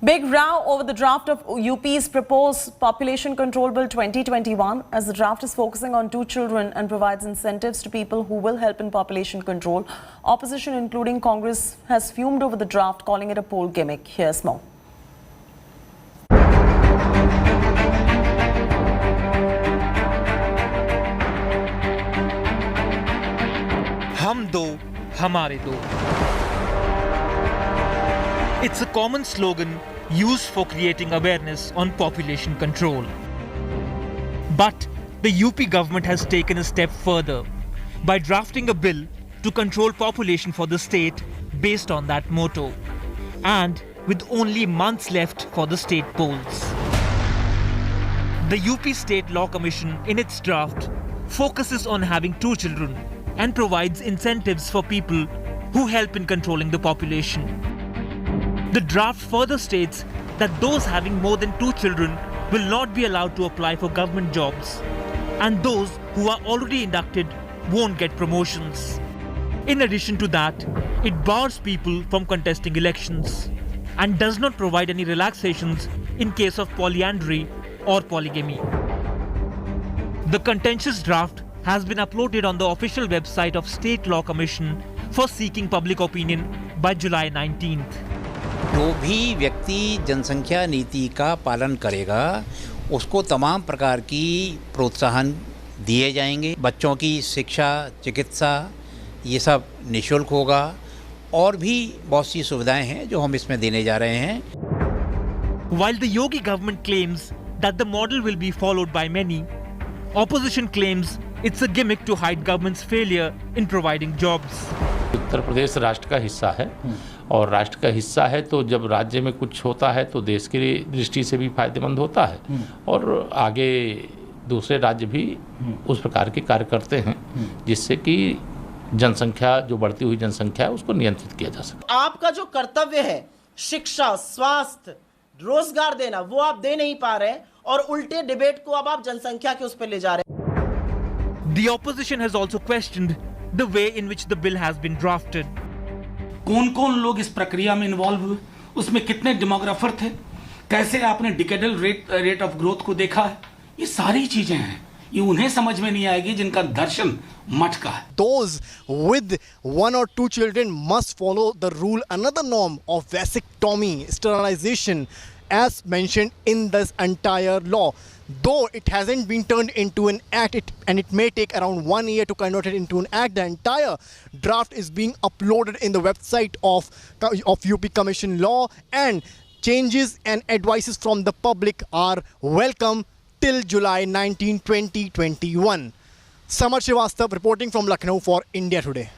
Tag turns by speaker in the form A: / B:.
A: Big row over the draft of UP's proposed Population Control Bill 2021, as the draft is focusing on 2 children and provides incentives to people who will help in population control. Opposition, including Congress, has fumed over the draft, calling it a poll gimmick. Here's more.
B: हम दो, हमारे दो. It's a common slogan used for creating awareness on population control. But the UP government has taken a step further by drafting a bill to control population for the state based on that motto, and with only months left for the state polls. The UP State Law Commission, in its draft, focuses on having 2 children and provides incentives for people who help in controlling the population. The draft further states that those having more than 2 children will not be allowed to apply for government jobs, and those who are already inducted won't get promotions. In addition to that, it bars people from contesting elections and does not provide any relaxations in case of polyandry or polygamy. The contentious draft has been uploaded on the official website of State Law Commission for seeking public opinion by July 19th.
C: जो भी व्यक्ति जनसंख्या नीति का पालन करेगा उसको तमाम प्रकार की प्रोत्साहन दिए जाएंगे. बच्चों की शिक्षा, चिकित्सा, ये सब निःशुल्क होगा और भी बहुत सी सुविधाएं हैं जो हम इसमें देने जा रहे हैं.
B: While the Yogi government claims that the model will be followed by many, opposition claims it's a gimmick to hide government's failure in providing jobs.
D: Uttar Pradesh राष्ट्र का हिस्सा है और राष्ट्र का हिस्सा है तो जब राज्य में कुछ होता है तो देश की दृष्टि से भी फायदेमंद होता है और आगे दूसरे राज्य भी उस प्रकार के कार्य करते हैं जिससे कि जनसंख्या, जो बढ़ती हुई जनसंख्या है, उसको नियंत्रित किया जा सके.
E: आपका जो कर्तव्य है शिक्षा, स्वास्थ्य, रोजगार देना, वो आप दे नहीं पा रहे और उल्टे डिबेट को अब आप जनसंख्या के उस पर ले जा रहे हैं.
B: The opposition has also questioned the way in which the bill has been drafted.
F: कौन-कौन लोग इस प्रक्रिया में इन्वॉल्व हुए, उसमें कितने डेमोग्राफर थे, कैसे आपने डिकेडल रेट ऑफ ग्रोथ को देखा है, ये सारी चीजें हैं. ये उन्हें समझ में नहीं आएगी जिनका दर्शन मठ का है.
G: Those with 1 or 2 children must follow the rule, another norm of vasectomy, sterilization, as mentioned in this entire law. Though it hasn't been turned into an act, and it may take around 1 year to convert it into an act, the entire draft is being uploaded in the website of UP Commission Law, and changes and advices from the public are welcome till July 19, 2021. Samar Srivastava reporting from Lucknow for India Today.